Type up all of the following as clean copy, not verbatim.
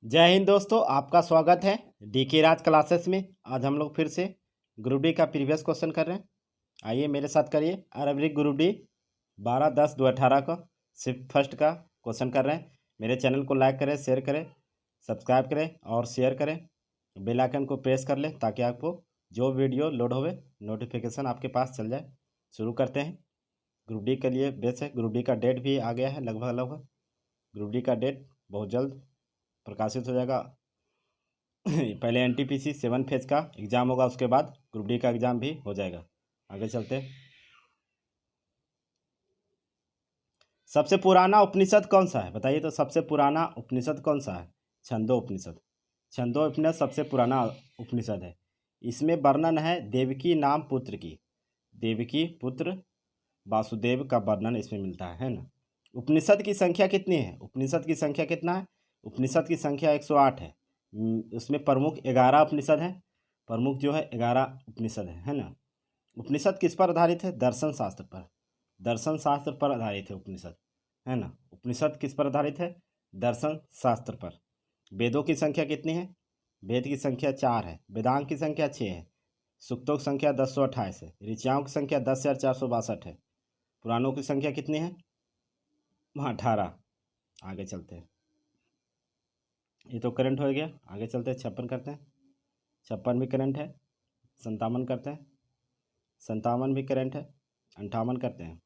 जय हिंद दोस्तों, आपका स्वागत है डीके राज क्लासेस में। आज हम लोग फिर से ग्रुप डी का प्रीवियस क्वेश्चन कर रहे हैं। आइए मेरे साथ करिए। अरबिक ग्रुप डी 12/10/2018 का सिर्फ फर्स्ट का क्वेश्चन कर रहे हैं। मेरे चैनल को लाइक करें, शेयर करें, सब्सक्राइब करें और शेयर करें। बेल आइकन को प्रेस कर लें ताकि आपको जो वीडियो लोड होवे नोटिफिकेशन आपके पास चल जाए। शुरू करते हैं। ग्रुप डी के लिए बेस है। ग्रुप डी का डेट भी आ गया है लगभग लगभग। ग्रुप डी का डेट बहुत जल्द प्रकाशित हो जाएगा। पहले एनटीपीसी 7 फेज का एग्ज़ाम होगा, उसके बाद ग्रुप डी का एग्ज़ाम भी हो जाएगा। आगे चलते हैं। सबसे पुराना उपनिषद कौन सा है बताइए? तो सबसे पुराना उपनिषद कौन सा है? छंदो उपनिषद। छंदो उपनिषद सबसे पुराना उपनिषद है। इसमें वर्णन है देवकी नाम पुत्र की। देवकी पुत्र वासुदेव का वर्णन इसमें मिलता है ना। उपनिषद की संख्या कितनी है? उपनिषद की संख्या कितना है? उपनिषद की संख्या 108 है। उसमें प्रमुख 11 उपनिषद हैं। प्रमुख जो है 11 उपनिषद है ना। उपनिषद किस पर आधारित है? दर्शन शास्त्र पर। दर्शन शास्त्र पर आधारित है उपनिषद, है ना। उपनिषद किस पर आधारित है? दर्शन शास्त्र पर। वेदों की संख्या कितनी है? वेद की संख्या 4 है। वेदांग की संख्या 6 है। सूक्तों की संख्या 1028 है। ऋचाओं की संख्या 10,462 है। पुराणों की संख्या कितनी है? 18। आगे चलते हैं। ये तो करंट हो गया। आगे चलते हैं। 56 करते हैं। 56 भी करंट है। 57 करते हैं। 57 भी करंट है। 58 करते हैं।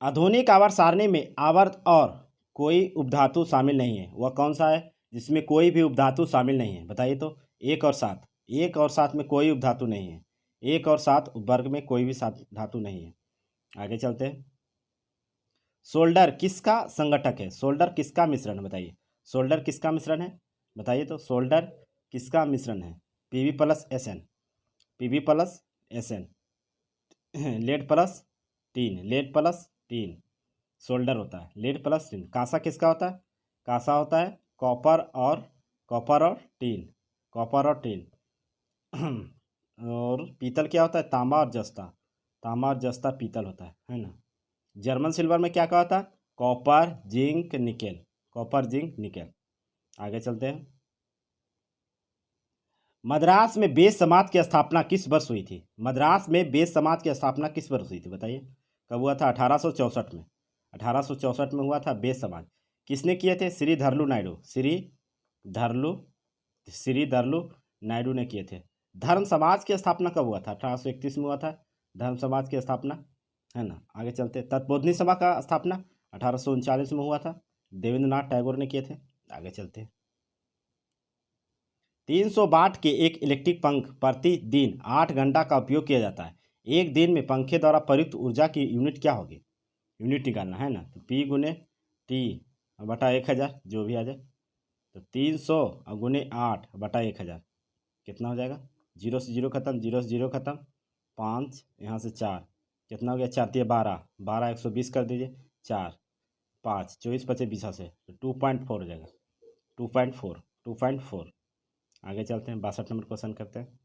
आधुनिक आवर्त सारणी में आवर्त और कोई उपधातु शामिल नहीं है। वह कौन सा है जिसमें कोई भी उपधातु शामिल नहीं है? बताइए तो। 1 और 7। 1 और 7 में कोई उपधातु नहीं है। 1 और 7 वर्ग में कोई भी सात धातु नहीं है। आगे चलते हैं। सोल्डर किसका संगठक है? सोल्डर किसका मिश्रण है? बताइए। सोल्डर किसका मिश्रण है? बताइए तो। सोल्डर किसका मिश्रण है? PB plus SN. PB plus SN. Lead plus tin. Lead plus tin solder होता है। Lead plus tin. कांसा किसका होता है? कांसा होता है कॉपर और टीन। कॉपर और टीन। और पीतल क्या होता है? तांबा और जस्ता। तांबा और जस्ता पीतल होता है ना। जर्मन सिल्वर में क्या होता है? Copper zinc nickel. Copper zinc nickel. आगे चलते हैं। मद्रास में बेस समाज की स्थापना किस वर्ष हुई थी? मद्रास में बेस समाज की स्थापना किस वर्ष हुई थी? बताइए। कब हुआ था? 1864 में। 1864 में हुआ था बेस समाज। किसने किए थे? श्री धरलू नायडू। धरलू श्री धरलू नायडू ने किए थे। धर्म समाज की स्थापना कब हुआ था? 1831 में हुआ था धर्म समाज की स्थापना, है ना। आगे चलते। तत्बोधनी सभा का स्थापना 1839 में हुआ था। देवेंद्रनाथ टैगोर ने किए थे। आगे चलते। 300 वाट के एक इलेक्ट्रिक पंख प्रतिदिन 8 घंटा का उपयोग किया जाता है। एक दिन में पंखे द्वारा प्रयुक्त ऊर्जा की यूनिट क्या होगी? यूनिट निकालना है ना। तो पी गुने टी बटा 1000 जो भी आ जाए। तो 300 गुने 8 बटा 1000 कितना हो जाएगा? जीरो से जीरो खत्म, जीरो से जीरो खत्म, 5 यहाँ से 4 कितना हो गया? 4 दिए 12, 12 120 कर दीजिए। 4 5 24 25 20 से 2.4 हो जाएगा। 2.4 2.4। आगे चलते हैं। 62 नंबर क्वेश्चन करते हैं।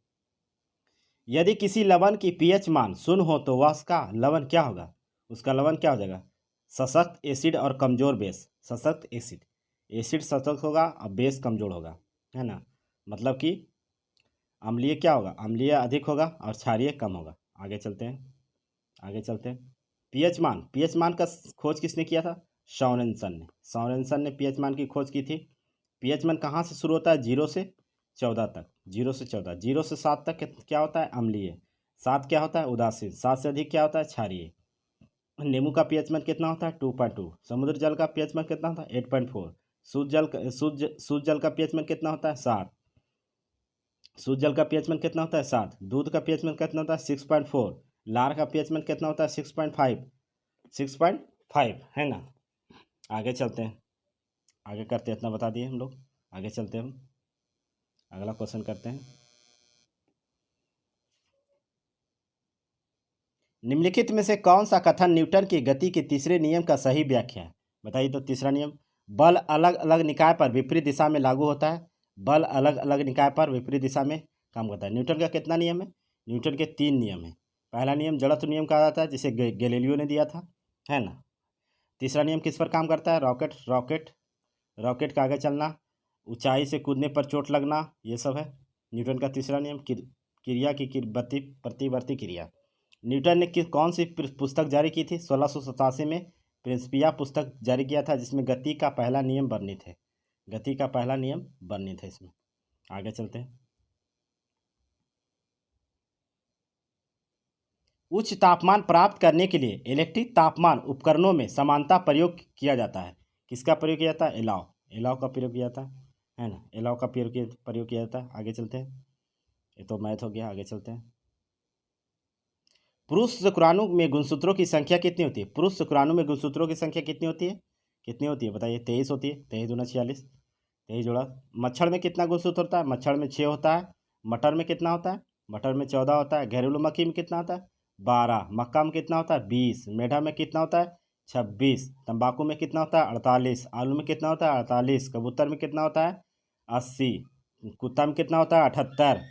यदि किसी लवण की पीएच मान 0 हो तो वह उसका लवण क्या होगा? उसका लवण क्या हो जाएगा? सशक्त एसिड और कमजोर बेस। सशक्त एसिड। एसिड सशक्त होगा और बेस कमजोर होगा, है ना। मतलब कि अम्लीय क्या होगा? अम्लीय अधिक होगा और क्षारीय कम होगा। आगे चलते हैं। आगे चलते हैं। पीएच मान का खोज किसने किया था? सॉरेनसन ने। सॉरेनसन ने पीएच मान की खोज की थी। पीएच मान कहाँ से शुरू होता है? 0 से 14 तक। 0 से 14। 0 से 7 तक क्या होता है? अम्लीय। 7 क्या होता है? उदासीन। 7 से अधिक क्या होता है? क्षारीय। नींबू का पीएच मान कितना होता है? 2.2। समुद्र जल का पीएच मान कितना होता है? 8.4। शुद्ध जल का पीएच मान कितना होता है? 7। शुद्ध जल का पीएच मान कितना होता है? 7। दूध का पीएच मान कितना होता है? 6.4। लार का पीएच मान कितना होता है? 6.5। 6.5, है ना। आगे चलते हैं। आगे करते हैं। इतना बता दिए हम लोग। आगे चलते हैं। हम अगला क्वेश्चन करते हैं। निम्नलिखित में से कौन सा कथन न्यूटन की गति के तीसरे नियम का सही व्याख्या है? बताइए तो। तीसरा नियम। बल अलग अलग निकाय पर विपरीत दिशा में लागू होता है। बल अलग अलग निकाय पर विपरीत दिशा में काम करता है। न्यूटन का कितना नियम है? न्यूटन के 3 नियम है। पहला नियम जड़त्व नियम कहा जाता है, जिसे गैलीलियो ने दिया था, है ना। तीसरा नियम किस पर काम करता है? रॉकेट रॉकेट का आगे चलना, ऊंचाई से कूदने पर चोट लगना, ये सब है। न्यूटन का तीसरा नियम क्रिया की प्रतिवर्ती क्रिया। न्यूटन ने कौन सी पुस्तक जारी की थी? 1687 में प्रिंसिपिया पुस्तक जारी किया था, जिसमें गति का पहला नियम वर्णित है। गति का पहला नियम वर्णित है इसमें। आगे चलते हैं। उच्च तापमान प्राप्त करने के लिए इलेक्ट्रिक तापमान उपकरणों में समानता प्रयोग किया जाता है। किसका प्रयोग किया जाता है? एलाव। एलाव का प्रयोग किया जाता है ना। एलाव का प्रयोग किया जाता है। आगे चलते हैं। ये तो मैथ हो गया। आगे चलते हैं। पुरुष शुक्राणु में गुणसूत्रों की संख्या कितनी होती है? पुरुष शुक्राणु में गुणसूत्रों की संख्या कितनी होती है? कितनी होती है बताइए? 23 होती है। 23 दूना 46, 23 जोड़ा। मच्छर में कितना गुणसूत्र होता है? मच्छर में 6 होता है। मटर में कितना होता है? मटर में 14 होता है। घरेलू मक्खी में कितना होता है? 12। मक्का में कितना होता है? 20। मेढा में कितना होता है? 26। तंबाकू में कितना होता है? 48। आलू में कितना होता है? 48। कबूतर में कितना होता है? 80। कुत्ता में कितना होता है? 78,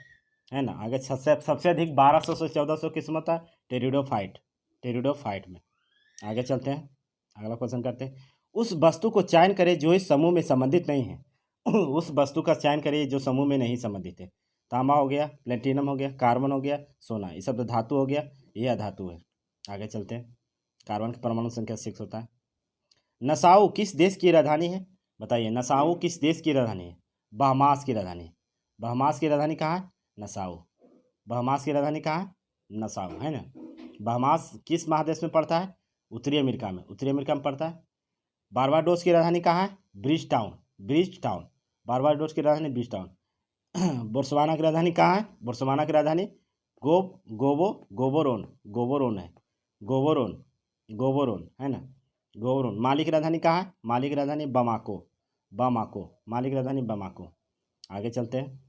है ना। आगे सबसे अधिक 1200 से 1400 किस्म होता है? टेरिडोफाइट। टेरिडोफाइट में। आगे चलते हैं। अगला क्वेश्चन करते हैं। उस वस्तु को चयन करें जो इस समूह में संबंधित नहीं है। उस वस्तु का चयन करिए जो समूह में नहीं संबंधित है। तांबा हो गया, प्लेटिनम हो गया, कार्बन हो गया, सोना। ये सब तो धातु हो गया, ये अधातु है। आगे चलते हैं। कार्बन की परमाणु संख्या 6 होता है। नसाऊ किस देश की राजधानी है? बताइए, नसाऊ किस देश की राजधानी है? बहमास की राजधानी। बहमास की राजधानी कहाँ है? नसाऊ। बहमास की राजधानी कहाँ है? नसाऊ, है ना। बहमास किस महादेश में पड़ता है? उत्तरी अमेरिका में। उत्तरी अमेरिका में पड़ता है। बारबाडोस की राजधानी कहाँ है? Bridge town. Bridge town. Barbados की राजधानी ब्रिज टाउन। बोत्सवाना की राजधानी कहाँ है? बोत्सवाना की राजधानी गोबोरोन। गोबोरोन है। गोबोरोन। गोबोरोन, है ना। गोबोरोन। माली की राजधानी कहाँ है? माली की राजधानी बमाको। बमाको। माली की राजधानी बमाको। आगे चलते हैं।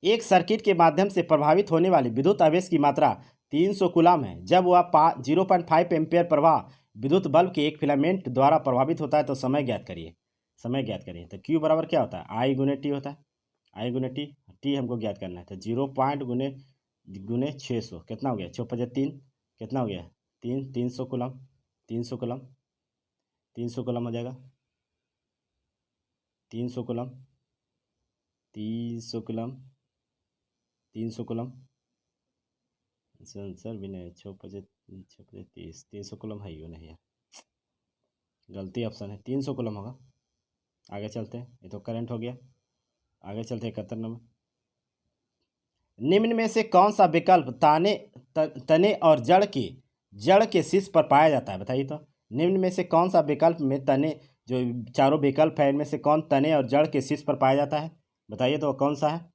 एक सर्किट के माध्यम से प्रभावित होने वाली विद्युत आवेश की मात्रा 300 कूलम है। जब वह 0.5 एम्पियर प्रवाह विद्युत बल्ब के एक फिलामेंट द्वारा प्रभावित होता है तो समय ज्ञात करिए। समय ज्ञात करिए। तो क्यू बराबर क्या होता है? आई गुने टी होता है। आई गुने टी। टी हमको ज्ञात करना है। तो 0 गुने गुने 600 कितना हो गया? 6×3 कितना हो गया? 300 कूलम। 300 कूलम। 300 कूलम हो जाएगा। 300 कूलम। 300 कूलम। 300 कूलम। आंसर भी नहीं। 6×30 300 कूलम है ही नहीं यार, गलती ऑप्शन है। 300 कूलम होगा। आगे चलते हैं। ये तो करंट हो गया। आगे चलते हैं 71 नंबर। निम्न में से कौन सा विकल्प तने और जड़ के शीर्ष पर पाया जाता है? बताइए तो। निम्न में से कौन सा विकल्प में तने, जो चारों विकल्प है इनमें से कौन तने और जड़ के शीर्ष पर पाया जाता है? बताइए तो कौन सा है?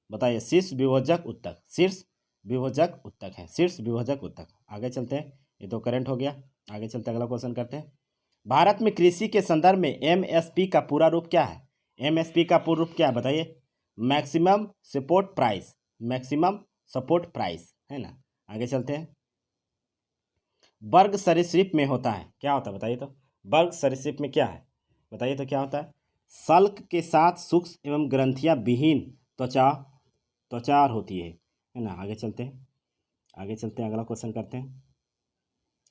बताइए। शीर्ष विभोजक उत्तक। शीर्ष विभोजक उत्तक है। शीर्ष विभोजक उत्तक। आगे चलते हैं। ये तो करंट हो गया। आगे चलते अगला क्वेश्चन करते हैं। भारत में कृषि के संदर्भ में एमएसपी का पूरा रूप क्या है? एमएसपी का पूरा रूप क्या है? बताइए। Maximum support price. Maximum support price, है ना। आगे चलते हैं। वर्ग सरीसृप में होता है क्या होता है? बताइए तो। वर्ग सरीसृप में क्या है? बताइए तो क्या होता है? सल्क के साथ सूक्ष्म एवं ग्रंथियां विहीन त्वचा होती है ना। आगे चलते हैं। आगे चलते हैं। अगला क्वेश्चन करते हैं।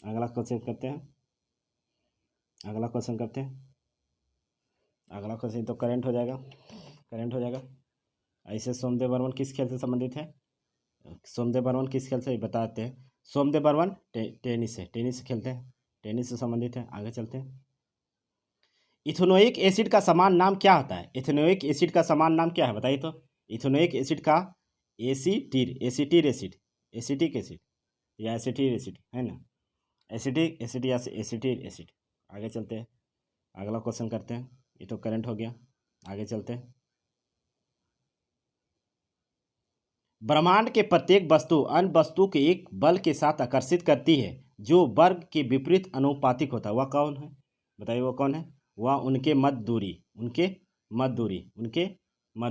अगला क्वेश्चन करते हैं। अगला क्वेश्चन करते हैं। अगला क्वेश्चन तो करंट हो जाएगा। करंट हो जाएगा। ऐसे सोमदेव बर्मन किस खेल से संबंधित है? सोमदेव बर्मन किस खेल से बताते हैं? सोमदेव बर्मन टेनिस से। टेनिस से खेलते हैं। टेनिस से संबंधित है। आगे चलते हैं। इथेनोइक एसिड का समान नाम क्या होता है? इथेनोइक एसिड का समान नाम क्या है? बताइए तो। इथेनोइक एसिड का एसिटिक एसिड या एसिटिक एसिड, है ना। एसिटिक एसिड या एसिटिक एसिड। आगे चलते हैं। अगला क्वेश्चन करते हैं। ये तो करंट हो गया। आगे चलते हैं। ब्रह्मांड के प्रत्येक वस्तु अन्य वस्तु के एक बल के साथ आकर्षित करती है जो वर्ग के विपरीत अनुपातिक होता है। वह कौन है? बताइए वो कौन है? वह उनके मध्य दूरी। उनके मध्य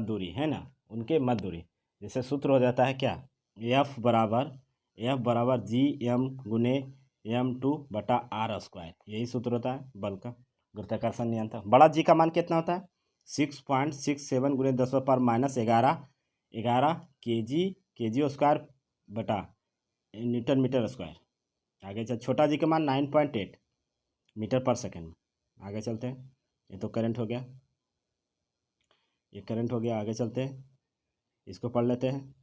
दूरी, है ना। उनके मध्य दूरी। जैसे सूत्र हो जाता है क्या? एफ बराबर G m×m2/r²। यही सूत्र होता है बल का, गुरुत्वाकर्षण नियंत्रण। बड़ा जी का मान कितना होता है? 6.67 × 10⁻11 kg² बटा न्यूटन मीटर स्क्वायर। आगे चल। छोटा जी का मान 9.8 मीटर पर सेकेंड। आगे चलते हैं। ये तो करंट हो गया, ये करंट हो गया। आगे चलते हैं, इसको पढ़ लेते हैं।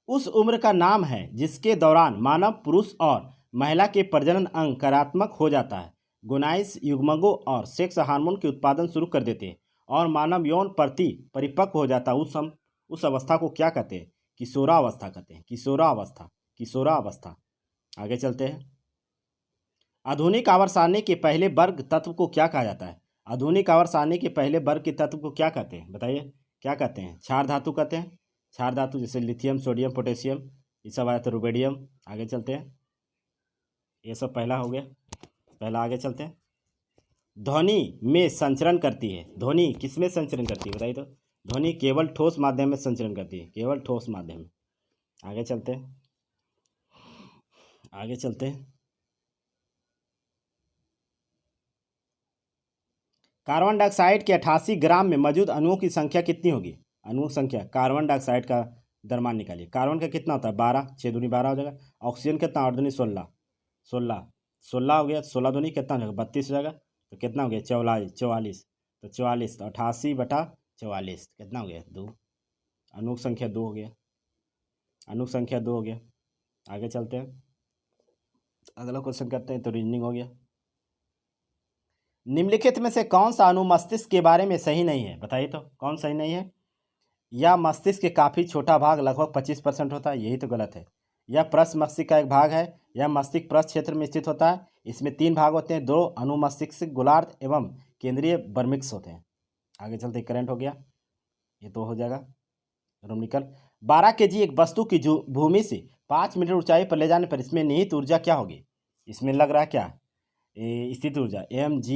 उस उम्र का नाम है जिसके दौरान मानव पुरुष और महिला के प्रजनन अंग कार्यात्मक हो जाता है, गोनाइस युग्मकों और सेक्स हार्मोन के उत्पादन शुरू कर देते हैं और मानव यौन प्रति परिपक्व हो जाता है। उस अवस्था को क्या कहते हैं? किशोरावस्था कहते हैं। किशोरावस्था, किशोरावस्था। आगे चलते हैं। आधुनिक आवर्त सारणी के पहले वर्ग तत्व को क्या कहा जाता है? आधुनिक आवर्त सारणी के पहले वर्ग के तत्व को क्या कहते हैं? बताइए, क्या कहते हैं? क्षार धातु कहते हैं। क्षार धातु जैसे लिथियम, सोडियम, पोटेशियम, ये सब आया तो रुबेडियम। आगे चलते हैं, ये सब पहला हो गया, पहला। आगे चलते हैं। ध्वनि में संचरण करती है। ध्वनि किस में संचरण करती है बताइए तो? ध्वनि केवल ठोस माध्यम में संचरण करती है, केवल ठोस माध्यम में। आगे चलते हैं, आगे चलते हैं। कार्बन डाइऑक्साइड के 88 ग्राम में मौजूद अणुओं की संख्या कितनी होगी? अणुओं की संख्या, कार्बन डाइऑक्साइड का द्रव्यमान निकालिए। कार्बन का कितना होता है? 12, 6 दूनी 12 हो जाएगा। ऑक्सीजन कितना? 8 दूनी 16, 16, 16 हो गया। 16 दूनी कितना हो जाएगा? 32 हो जाएगा। तो कितना हो गया? 44, 44। तो 44, तो 88/44 कितना हो गया? 2। अणु की संख्या 2 हो गया, अणु की संख्या 2 हो गया। आगे चलते हैं, अगला क्वेश्चन करते हैं। तो रीजनिंग हो गया। निम्नलिखित में से कौन सा अणु मस्तिष्क के बारे में सही नहीं है? बताइए तो, कौन सही नहीं है? या मस्तिष्क के काफ़ी छोटा भाग लगभग 25% होता है, यही तो गलत है। यह पृष्ठ मस्तिष्क का एक भाग है। यह मस्तिष्क पृष्ठ क्षेत्र में स्थित होता है। इसमें 3 भाग होते हैं, 2 अनुमस्तिष्क गोलार्ध एवं केंद्रीय बर्मिक्स होते हैं। आगे चलते, करंट हो गया, ये तो हो जाएगा। रोमनिकल 12 kg एक वस्तु की भूमि से 5 मीटर ऊंचाई पर ले जाने पर इसमें निहित ऊर्जा क्या होगी? इसमें लग रहा है क्या? स्थित ऊर्जा mgh,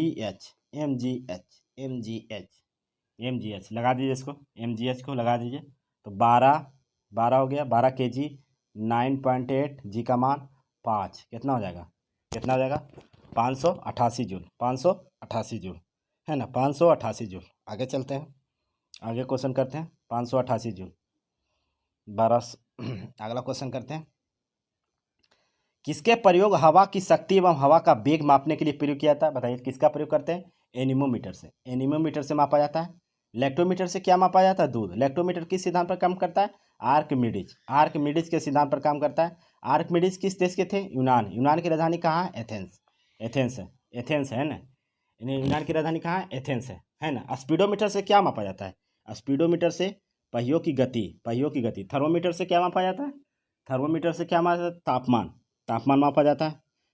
mgh, mgh, mgh लगा दीजिए इसको, mgh को लगा दीजिए। तो 12 हो गया। 12 kg, 9.8, जी का मान 5, कितना हो जाएगा? कितना हो जाएगा? 588 जूल, 588 जूल है ना, 588 जूल। आगे चलते हैं, आगे क्वेश्चन करते हैं। 588 जूल 12। अगला क्वेश्चन करते हैं। किसके प्रयोग हवा की शक्ति एवं हवा का वेग मापने के लिए प्रयोग किया जाता है? बताइए, किसका प्रयोग करते हैं? एनीमोमीटर से। एनीमोमीटर से मापा जाता है। लैक्टोमीटर से क्या मापा जाता है? दूध। लैक्टोमीटर किस सिद्धांत पर काम करता है? आर्किमिडीज। आर्किमिडीज के सिद्धांत पर काम करता है। आर्किमिडीज किस देश के थे? यूनान। यूनान की राजधानी कहाँ है? एथेंस। एथेंस है, एथेंस है ना। यूनान की राजधानी कहाँ है? एथेंस है ना। स्पीडोमीटर से क्या मापा जाता है? स्पीडोमीटर से पहियों की गति, पहियों की गति। थर्मोमीटर से क्या मापा जाता है? थर्मोमीटर से क्या मापा जाता है? तापमान, तापमान मापा जाता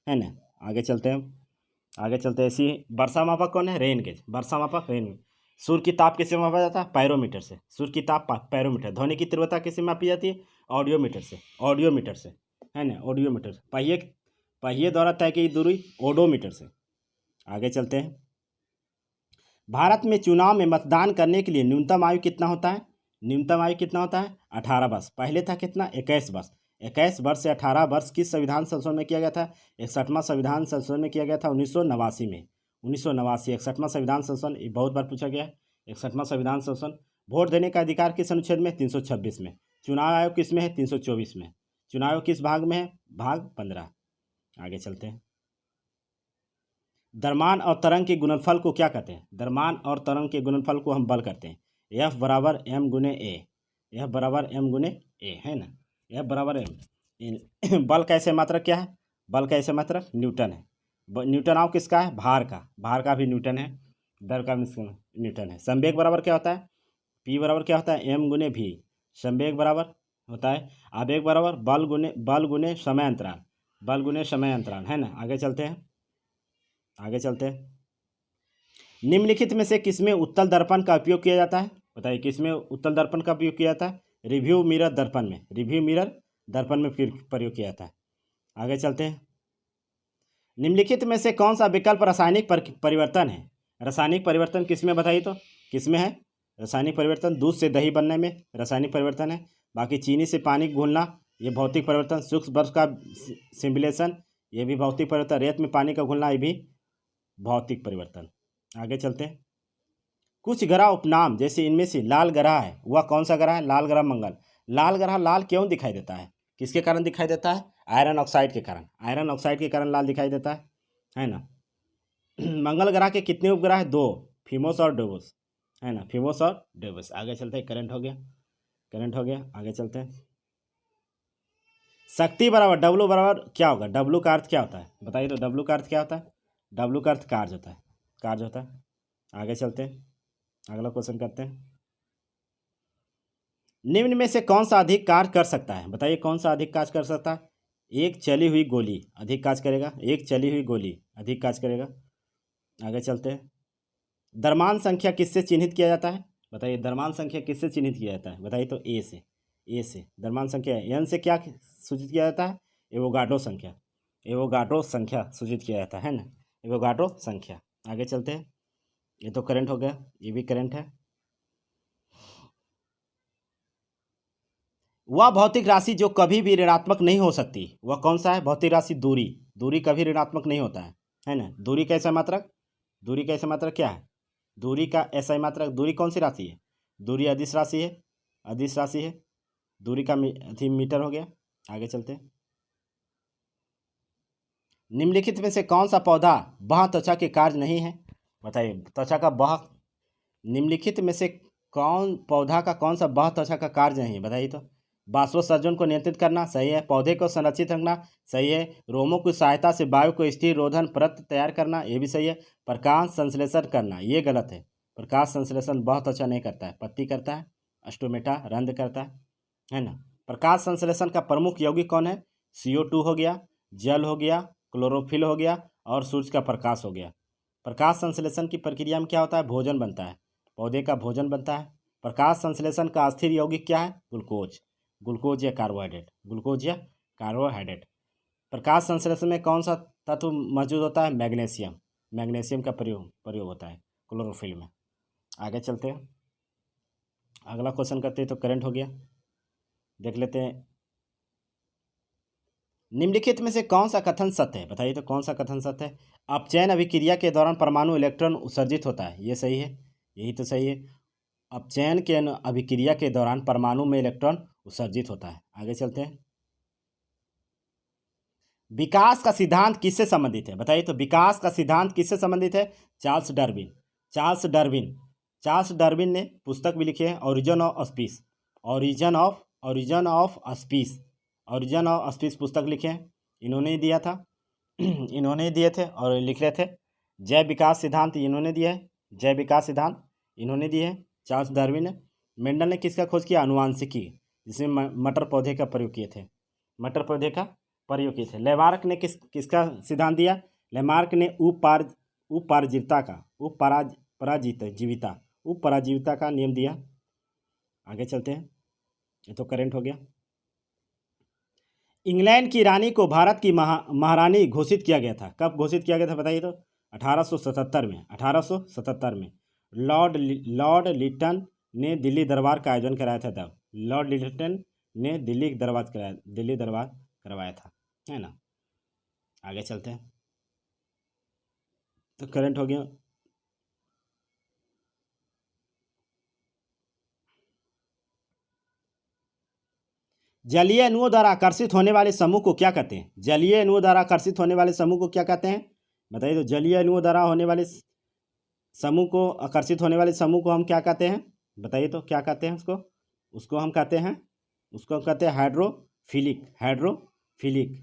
है ना। आगे चलते हैं, आगे चलते हैं। ऐसी वर्षा मापक कौन है? Rain gauge. वर्षा मापक रेन गेज। सूर्य की ताप किससे मापा जाता है? पैरोमीटर से। सूर्य की ताप पैरोमीटर। ध्वनि की तीव्रता किससे मापी जाती है? ऑडियोमीटर से। ऑडियोमीटर से है ना, ऑडियोमीटर से। पहिए, पहिए द्वारा तय की दूरी ओडोमीटर से। आगे चलते हैं। भारत में चुनाव में मतदान करने के लिए न्यूनतम आयु कितना होता है? न्यूनतम आयु कितना होता है? 18 वर्ष। पहले था कितना? 21 वर्ष। 21 वर्ष से 18 वर्ष किस संविधान संशोधन में किया गया था? 61वां संविधान संशोधन में किया गया था 1989 में। 1989, 61वां संविधान संशोधन, ये बहुत बार पूछा गया है। 61वां संविधान संशोधन। वोट देने का अधिकार किस अनुच्छेद में? 326 में। चुनाव आयोग किस में है? 324 में। चुनाव आयोग किस भाग में है? भाग 15। आगे चलते हैं। द्रव्यमान और तरंग के गुणनफल को क्या कहते हैं? द्रव्यमान और तरंग के गुणनफल को हम बल कहते हैं। F बराबर m गुने ए, F बराबर m गुने ए है ना। F बराबर m। बल का ऐसे मात्रक क्या है? बल का ऐसे मात्रक न्यूटन है। न्यूटन आओ किसका है? भार का। भार का भी न्यूटन है, दर का भी न्यूटन है। संवेग बराबर क्या होता है? P बराबर क्या होता है? m गुने v। संवेग बराबर होता है आवेग बराबर बल गुने समय अंतराल, बल गुने समय अंतराल है ना। आगे चलते हैं, आगे चलते हैं। निम्नलिखित में से किसमें उत्तल दर्पण का उपयोग किया जाता है? बताइए, किसमें उत्तल दर्पण का उपयोग किया जाता है? रिव्यू मिरर दर्पण में। रिव्यू मिरर दर्पण में प्रयोग किया जाता है। आगे चलते हैं। निम्नलिखित में से कौन सा विकल्प रासायनिक परिवर्तन है? रासायनिक परिवर्तन किसमें बताइए तो? किसमें है रासायनिक परिवर्तन? दूध से दही बनने में रासायनिक परिवर्तन है। बाकी चीनी से पानी घुलना, ये भौतिक परिवर्तन। सूक्ष्म बर्फ का सिमुलेशन, ये भी भौतिक परिवर्तन। रेत में पानी का घुलना, ये भी भौतिक परिवर्तन। आगे चलते हैं। कुछ ग्रह उपनाम जैसे इनमें से लाल ग्रह है, वह कौन सा ग्रह है? लाल ग्रह मंगल। लाल ग्रह लाल क्यों दिखाई देता है? किसके कारण दिखाई देता है? आयरन ऑक्साइड के कारण। आयरन ऑक्साइड के कारण लाल दिखाई देता है ना। मंगल ग्रह के कितने उपग्रह हैं? 2, फीमोस और डेवोस, है ना, फीमोस और डेवोस। आगे चलते हैं, करंट हो गया, करंट हो गया, आगे चलते हैं। शक्ति बराबर डब्लू बराबर क्या होगा? डब्लू का अर्थ क्या होता है बताइए तो, डब्लू का अर्थ क्या होता है? डब्लू का अर्थ कार्य होता है, कार्य होता है। आगे चलते हैं, अगला क्वेश्चन करते हैं। निम्न में से कौन सा अधिक कार्य कर सकता है? बताइए कौन सा अधिक कार्य कर सकता है? एक चली हुई गोली अधिक कार्य करेगा, एक चली हुई गोली अधिक कार्य करेगा। आगे चलते हैं। द्रव्यमान संख्या किससे चिन्हित किया जाता है? बताइए द्रव्यमान संख्या किससे चिन्हित किया जाता है? बताइए तो ए से, ए से द्रव्यमान संख्या। एन से क्या सूचित किया जाता है? एवोगाड्रो संख्या, एवोगाड्रो संख्या सूचित किया जाता है ना, एवोगाड्रो संख्या। आगे चलते हैं, ये तो करंट हो गया, ये भी करंट है। वह भौतिक राशि जो कभी भी ऋणात्मक नहीं हो सकती, वह कौन सा है? भौतिक राशि दूरी, दूरी कभी ऋणात्मक नहीं होता है ना। दूरी का ऐसा मात्रक, दूरी का ऐसा मात्रक क्या है? दूरी का ऐसा मात्रक, दूरी कौन सी राशि है? दूरी अदिश राशि है, अदिश राशि है। दूरी का मीटर हो गया। आगे चलते हैं। निम्नलिखित में से कौन सा पौधा बाह्य त्वचा के कार्य नहीं है? बताइए त्वचा का बाह्य, निम्नलिखित में से कौन पौधा का कौन सा बाह्य त्वचा का कार्य नहीं है? बताइए तो। बाष्पोत्सर्जन को नियंत्रित करना सही है, पौधे को संरक्षित रखना सही है, रोमों की सहायता से वायु को स्थिर रोधन परत तैयार करना ये भी सही है, प्रकाश संश्लेषण करना ये गलत है। प्रकाश संश्लेषण बाह्य त्वचा नहीं करता है, पत्ती करता है, अस्टोमेटा रंध्र करता है ना। प्रकाश संश्लेषण का प्रमुख यौगिक कौन है? CO2 हो गया, जल हो गया, क्लोरोफिल हो गया और सूर्य का प्रकाश हो गया। प्रकाश संश्लेषण की प्रक्रिया में क्या होता है? भोजन बनता है, पौधे का भोजन बनता है। प्रकाश संश्लेषण का अस्थिर यौगिक क्या है? ग्लूकोज, ग्लूकोज या कार्बोहाइड्रेट, ग्लूकोज या कार्बोहाइड्रेट। प्रकाश संश्लेषण में कौन सा तत्व मौजूद होता है? मैग्नीशियम, मैग्नीशियम का प्रयोग होता है क्लोरोफिल में। आगे चलते हैं, अगला क्वेश्चन करते हैं, तो करंट हो गया, देख लेते हैं। निम्नलिखित में से कौन सा कथन सत्य है? बताइए तो कौन सा कथन सत्य है? अपचयन अभिक्रिया के दौरान परमाणु इलेक्ट्रॉन उत्सर्जित होता है, ये सही है, यही तो सही है। अपचयन के अभिक्रिया के दौरान परमाणु में इलेक्ट्रॉन उत्सर्जित होता है। आगे चलते हैं। विकास का सिद्धांत किससे संबंधित है? बताइए तो विकास का सिद्धांत किससे संबंधित है? Charles Darwin, Charles Darwin, Charles Darwin ने पुस्तक भी लिखी है, origin of species, origin of species, origin of species पुस्तक लिखे हैं, इन्होंने ही दिया था इन्होंने दिए थे और लिख रहे थे। जैव विकास सिद्धांत इन्होंने दिया है, जैव विकास सिद्धांत इन्होंने दिए हैं चार्ल्स डार्विन ने। मेंडल ने किसका खोज किया? आनुवांशिकी, जिसमें मटर पौधे का प्रयोग किए थे, मटर पौधे का प्रयोग किए थे। लेमार्क ने किसका सिद्धांत दिया? लेमार्क ने उपराजीविता का, उपराजीविता का नियम दिया। आगे चलते हैं, ये तो करंट हो गया। इंग्लैंड की रानी को भारत की महारानी घोषित किया गया था, कब घोषित किया गया था? बताइए तो। 1877 में, 1877 में लॉर्ड लिटन ने दिल्ली दरबार का आयोजन कराया था तब, लॉर्ड लिटन ने दिल्ली दरबार करवाया था, है ना। आगे चलते हैं, तो करंट हो गया। जलीय अणुओं द्वारा आकर्षित होने वाले समूह को क्या कहते हैं? जलीय अणुओं द्वारा आकर्षित होने वाले समूह को क्या कहते हैं? बताइए तो। जलीय अणुओं द्वारा होने वाले समूह को, आकर्षित होने वाले समूह को हम क्या कहते हैं? बताइए तो क्या कहते हैं उसको? उसको हम कहते हैं, हाइड्रोफिलिक,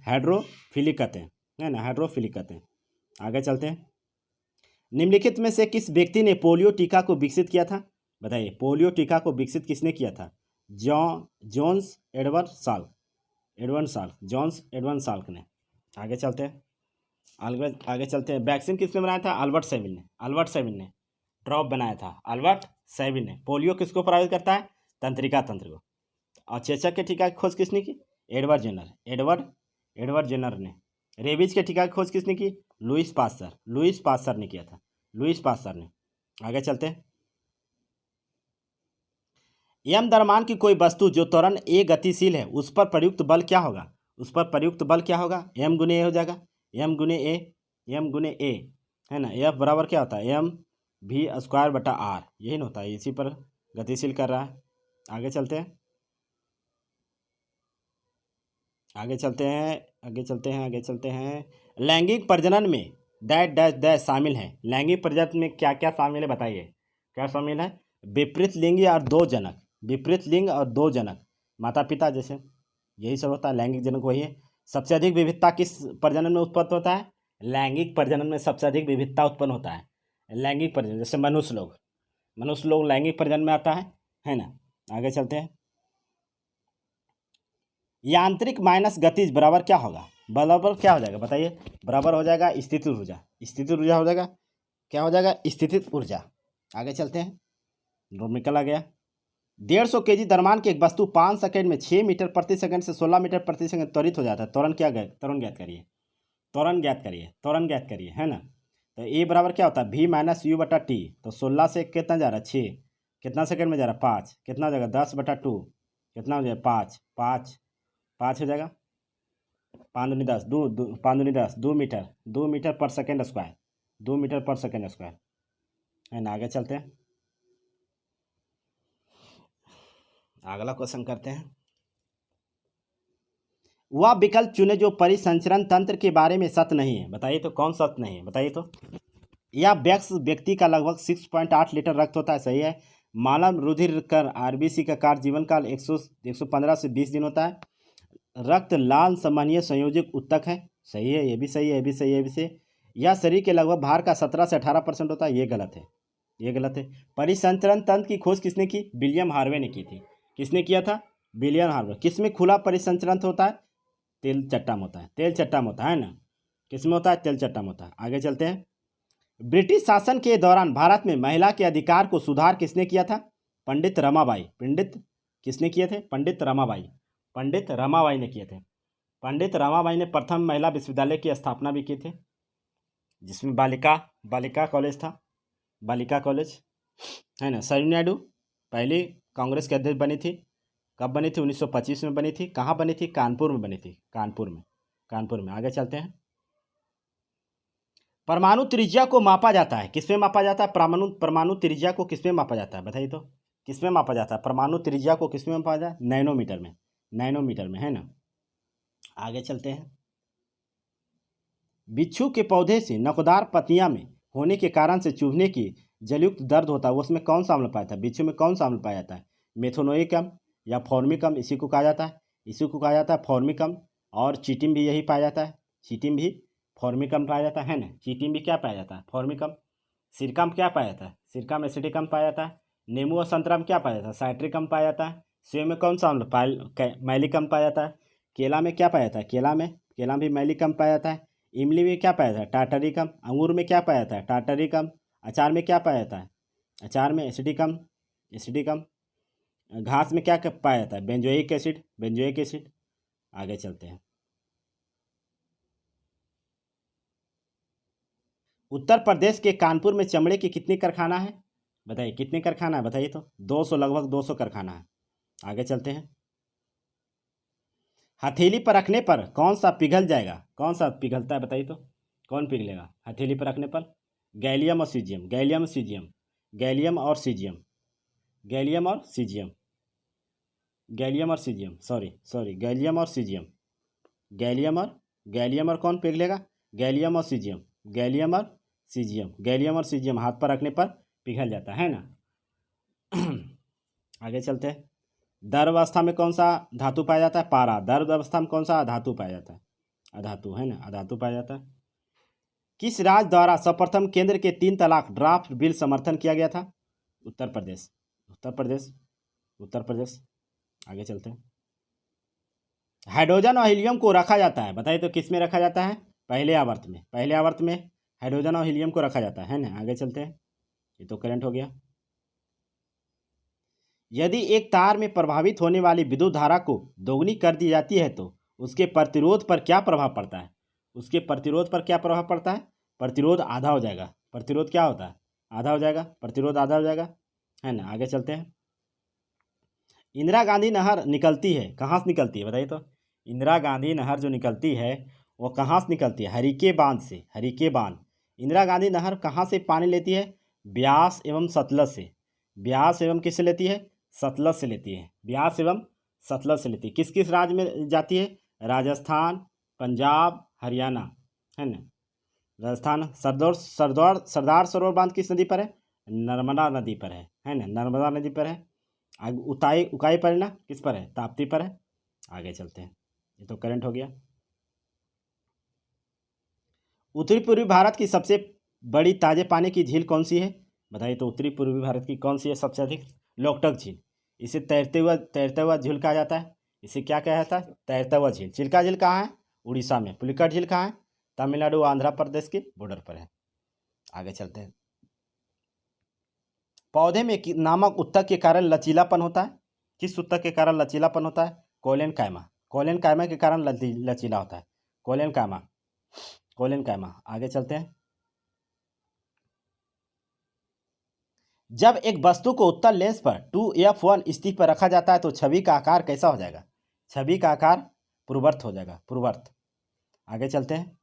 हाइड्रोफिलिक कहते हैं, है ना, हाइड्रोफिलिक कहते हैं। आगे चलते हैं। निम्नलिखित में से किस व्यक्ति ने पोलियो टीका को विकसित किया था? बताइए पोलियो टीका को विकसित किसने किया था? Jonas Edward Salk, Jonas Edward Salk ने। आगे चलते हैं, आगे चलते हैं। वैक्सीन किसने बनाया था? अल्बर्ट सेविन ने ड्रॉप बनाया था, अल्बर्ट सेविन ने। पोलियो किसको प्रभावित करता है? तंत्रिका तंत्र को। और चेचक के टीका की खोज किसने की? एडवर्ड जेनर ने। रेबीज के टीका की खोज किसने की? लुइस पास्चर ने किया था, लुइस पास्चर ने। आगे चलते हैं। यम द्रव्यमान की कोई वस्तु जो त्वरण ए गतिशील है, उस पर प्रयुक्त बल क्या होगा? उस पर प्रयुक्त बल क्या होगा? एम गुने ए हो जाएगा, एम गुने ए, है ना। एफ बराबर क्या होता है? mv²/r, यही ना होता है, इसी पर गतिशील कर रहा है। आगे चलते हैं, आगे चलते हैं। लैंगिक प्रजनन में दैट डैश डैश शामिल है। लैंगिक प्रजाति में क्या क्या शामिल है बताइए, क्या शामिल है? विपरीत लिंगी और दो जनक, विपरीत लिंग और दो जनक, माता पिता जैसे, यही सब होता है। लैंगिक जनक वही है। सबसे अधिक विविधता किस प्रजनन में उत्पन्न होता है? लैंगिक प्रजनन में सबसे अधिक विविधता उत्पन्न होता है। लैंगिक प्रजनन जैसे मनुष्य लोग लैंगिक प्रजनन में आता है ना। आगे चलते हैं। यांत्रिक माइनस गतिज बराबर क्या होगा? बराबर क्या हो जाएगा बताइए? बराबर हो जाएगा स्थितिज ऊर्जा। स्थितिज ऊर्जा हो जाएगा, क्या हो जाएगा? स्थितिज ऊर्जा। आगे चलते हैं, दो निकल आ गया। 150 kg द्रव्यमान की एक वस्तु 5 सेकंड में 6 मीटर प्रति सेकंड से 16 मीटर प्रति सेकंड त्वरित हो जाता है। त्वरण क्या गए? त्वरण ज्ञात करिए, त्वरण ज्ञात करिए, त्वरण ज्ञात करिए, है ना। तो ए बराबर क्या होता है? V माइनस यू बटा टी। तो 16 से कितना जा रहा है? 6। कितना सेकंड में जा रहा है? 5। कितना हो जाएगा? 10 बटा 2। कितना हो जाएगा? 5। 5 हो जाएगा। 5 दूनी 10, 5 दूनी 10, 2 मीटर, 2 मीटर पर सेकेंड स्क्वायर, 2 मीटर पर सेकेंड स्क्वायर, है ना। आगे चलते हैं, अगला क्वेश्चन करते हैं। वह विकल्प चुने जो परिसंचरण तंत्र के बारे में सत्य नहीं है। बताइए तो कौन सत्य नहीं है? बताइए तो। या व्यक्ति का लगभग 6.8 लीटर रक्त होता है, सही है। मानव रुधिर कर आरबीसी का कार्य जीवन काल 115 से 20 दिन होता है। रक्त लाल समन्वय संयोजक उत्तक है, सही है, ये भी सही है, ये भी सही है, ये भी सही है। यह शरीर के लगभग भार का 17 से 18% होता है, ये गलत है, ये गलत है। परिसंचरण तंत्र की खोज किसने की? विलियम हार्वे ने की थी। किसने किया था? William Harvey. किसमें खुला परिसंचरण होता है? तेल चट्टा में होता है, तेल चट्टा में होता है ना। किसमें होता है? तेल चट्टा में होता है। आगे चलते हैं। ब्रिटिश शासन के दौरान भारत में महिला के अधिकार को सुधार किसने किया था? पंडित रमाबाई। पंडित किसने किए थे? पंडित रमाबाई। पंडित रमाबाई ने किए थे। पंडित रमाबाई ने प्रथम महिला विश्वविद्यालय की स्थापना भी की थी, जिसमें बालिका कॉलेज था, बालिका कॉलेज, है ना। सरोजिनी नायडू पहली कांग्रेस के अध्यक्ष बनी थी। कब बनी थी? 1925 में बनी थी। कहाँ बनी थी? कानपुर में बनी थी, कानपुर में। आगे चलते हैं। परमाणु त्रिज्या को मापा जाता है, किसमें मापा जाता है? परमाणु त्रिज्या को किसमें मापा जाता है? बताइए तो, किसमें मापा जाता है? परमाणु त्रिज्या को किसमें मापा जाता है? नैनोमीटर में, नैनोमीटर में, है ना। आगे चलते हैं। बिच्छू के पौधे से नोकदार पत्तियां में होने के कारण से चुभने की जलयुक्त दर्द होता है, उसमें कौन सा अम्ल पाया जाता है? बिच्छू में कौन सा अम्ल पाया जाता है? मेथोनोइक अम्ल या फॉर्मिक अम्ल, इसी को कहा जाता है, इसी को कहा जाता है फॉर्मिक अम्ल। और चीटिन भी यही पाया जाता है, चीटिन भी फॉर्मिक अम्ल पाया जाता है ना। चीटिन भी क्या पाया जाता है? फॉर्मिक अम्ल। सिरका में क्या पाया जाता है? सिरका में एसिटिक अम्ल पाया जाता है। नींबू और संतरा में क्या पाया जाता है? साइट्रिक अम्ल पाया जाता है। सेब में कौन सा अम्ल? मैलिक अम्ल पाया जाता है। केला में क्या पाया जाता है? केला में भी मैलिक अम्ल पाया जाता है। इमली में क्या पाया जाता है? टार्टरिक अम्ल। अंगूर में क्या पाया जाता है? टार्टरिक अम्ल। अचार में क्या पाया जाता है? अचार में एसिडिक अम्ल। घास में क्या पाया जाता है? Benzoic acid. आगे चलते हैं। उत्तर प्रदेश के कानपुर में चमड़े के कितने कारखाना है? बताइए कितने कारखाना है? बताइए तो। 200, लगभग 200 कारखाना है। आगे चलते हैं। हथेली पर रखने पर कौन सा पिघल जाएगा? कौन सा पिघलता है? बताइए तो, कौन पिघलेगा हथेली पर रखने पर? गैलियम और सीजियम, गैलियम और सीजियम, गैलियम और सीजियम, गैलियम और कौन पिघलेगा? गैलियम और सीजियम, गैलियम और सीजियम हाथ पर रखने पर पिघल जाता है ना। आगे चलते हैं। द्रव अवस्था में कौन सा धातु पाया जाता है? पारा। द्रव अवस्था में कौन सा धातु पाया जाता है? अधातु, है ना, अधातु पाया जाता है। किस राज्य द्वारा सर्वप्रथम केंद्र के 3 तलाक ड्राफ्ट बिल समर्थन किया गया था? उत्तर प्रदेश। आगे चलते हैं। हाइड्रोजन और हीलियम को रखा जाता है, बताइए तो किस में रखा जाता है? पहले आवर्त में हाइड्रोजन और हीलियम को रखा जाता है ना। आगे चलते हैं, ये तो करंट हो गया। यदि एक तार में प्रभावित होने वाली विद्युत धारा को दोगुनी कर दी जाती है तो उसके प्रतिरोध पर क्या प्रभाव पड़ता है? प्रतिरोध आधा हो जाएगा। प्रतिरोध क्या होता है? आधा हो जाएगा, प्रतिरोध आधा हो जाएगा, है ना। आगे चलते हैं। इंदिरा गांधी नहर निकलती है, कहाँ से निकलती है? बताइए तो। इंदिरा गांधी नहर जो निकलती है वो कहाँ से निकलती है? हरिके बांध से, हरिके बांध। इंदिरा गांधी नहर कहाँ से पानी लेती है? ब्यास एवं सतलज से। ब्यास एवं किससे लेती है? सतलज से लेती है। ब्यास एवं सतलज से लेती है। किस किस राज्य में जाती है? राजस्थान, पंजाब, हरियाणा, है ना। राजस्थान। सरदार सरोवर बांध किस नदी पर है? नर्मदा नदी पर है ना, नर्मदा नदी पर है। आगे उकाई परियोजना किस पर है? ताप्ती पर है। आगे चलते हैं, ये तो करंट हो गया। उत्तरी पूर्वी भारत की सबसे बड़ी ताजे पानी की झील कौन सी है? बताइए, तो उत्तरी पूर्वी भारत की कौन सी है सबसे अधिक? लोकटक झील। इसे तैरते हुआ झील कहा जाता है। इसे क्या कहा जाता है? तैरता हुआ झील। चिल्का झील कहाँ है? उड़ीसा में। पुलिकट झील कहाँ है? तमिलनाडु आंध्र प्रदेश के बॉर्डर पर है। आगे चलते हैं। पौधे में नामक उत्तक के कारण लचीलापन होता है। किस उत्तक के कारण लचीलापन होता है? कोलेन कायमा। कोलेन कायमा के कारण लचीला होता है। कोलेन कायमा। आगे चलते हैं। जब एक वस्तु को उत्तल लेंस पर 2f1 स्थिति पर रखा जाता है तो छवि का आकार कैसा हो जाएगा? छवि का आकार पूर्ववर्त हो जाएगा, पूर्ववर्त। आगे चलते हैं।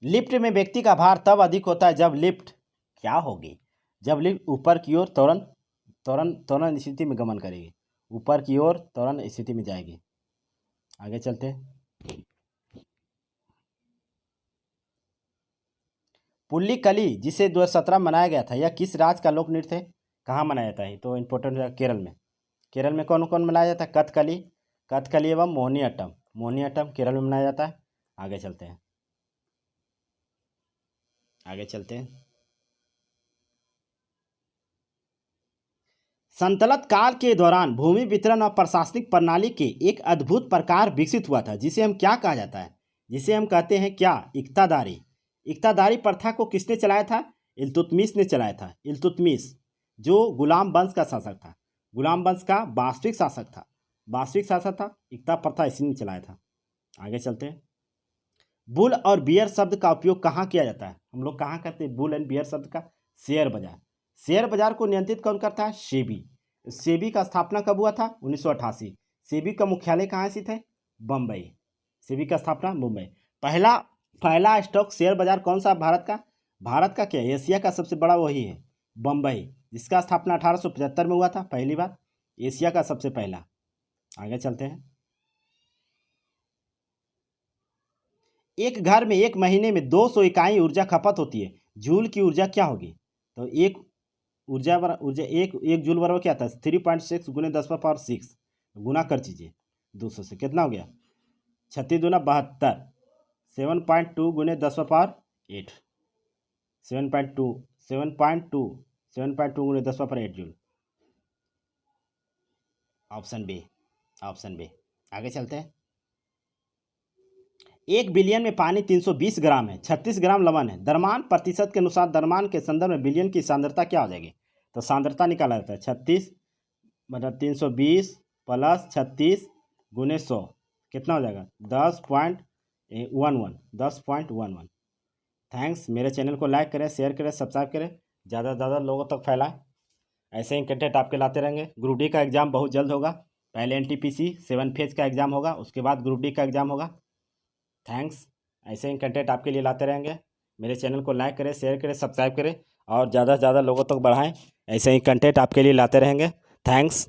लिफ्ट में व्यक्ति का भार तब अधिक होता है जब लिफ्ट क्या होगी? जब लिफ्ट ऊपर की ओर त्वरण स्थिति में गमन करेगी, ऊपर की ओर त्वरण स्थिति में जाएगी। आगे चलते हैं। पुल्लिकली जिसे 2017 मनाया गया था, यह किस राज्य का लोक नृत्य है? कहाँ मनाया जाता है? तो इम्पोर्टेंट है केरल में। केरल में कौन कौन मनाया जाता है? कथकली एवं मोहिनीअट्टम केरल में मनाया जाता है। आगे चलते हैं। संतलत काल के दौरान भूमि वितरण और प्रशासनिक प्रणाली के एक अद्भुत प्रकार विकसित हुआ था, जिसे हम क्या कहा जाता है? जिसे हम कहते हैं क्या? इक्तादारी प्रथा को किसने चलाया था? इल्तुतमिश ने चलाया था। इल्तुतमिश जो गुलाम वंश का शासक था, गुलाम वंश का वास्तविक शासक था। इक्ता प्रथा इसी ने चलाया था। आगे चलते हैं। बुल और बियर शब्द का उपयोग कहाँ किया जाता है? हम लोग कहाँ करते हैं बुल एंड बियर शब्द का? शेयर बाजार को नियंत्रित कौन करता है? सेबी का स्थापना कब हुआ था? 1988। सेबी का मुख्यालय कहाँ स्थित है? बम्बई। सेबी का स्थापना मुंबई। पहला स्टॉक शेयर बाजार कौन सा भारत का क्या? एशिया का सबसे बड़ा वही है, बम्बई, जिसका स्थापना 1875 में हुआ था पहली बार, एशिया का सबसे पहला। आगे चलते हैं। एक घर में एक महीने में 200 इकाई ऊर्जा खपत होती है, जूल की ऊर्जा क्या होगी? तो एक जूल बराबर क्या था? 3.6 गुने 10⁻6 गुना कर दीजिए 200 से, कितना हो गया? 36 दूना 72, 7.2 गुने 10⁻8, 7.2 गुने 10⁻8 जूल। Option B. आगे चलते हैं। 1 बिलियन में पानी 320 ग्राम है, 36 ग्राम लवण है। द्रव्यमान प्रतिशत के अनुसार द्रव्यमान के संदर्भ में बिलियन की सांद्रता क्या हो जाएगी? तो सांद्रता निकाला जाता है 36 मतलब 320 प्लस 36 गुने 100, कितना हो जाएगा? 10.11। थैंक्स। मेरे चैनल को लाइक करें, शेयर करें, सब्सक्राइब करें, ज़्यादा से ज़्यादा लोगों तक फैलाएं। ऐसे ही कंटेंट आपके लाते रहेंगे। ग्रुप डी का एग्ज़ाम बहुत जल्द होगा। पहले NTPC 7 फेज का एग्ज़ाम होगा, उसके बाद ग्रुप डी का एग्ज़ाम होगा। थैंक्स। ऐसे ही कंटेंट आपके लिए लाते रहेंगे। मेरे चैनल को लाइक करें, शेयर करें, सब्सक्राइब करें और ज़्यादा से ज़्यादा लोगों तक बढ़ाएं। ऐसे ही कंटेंट आपके लिए लाते रहेंगे। थैंक्स।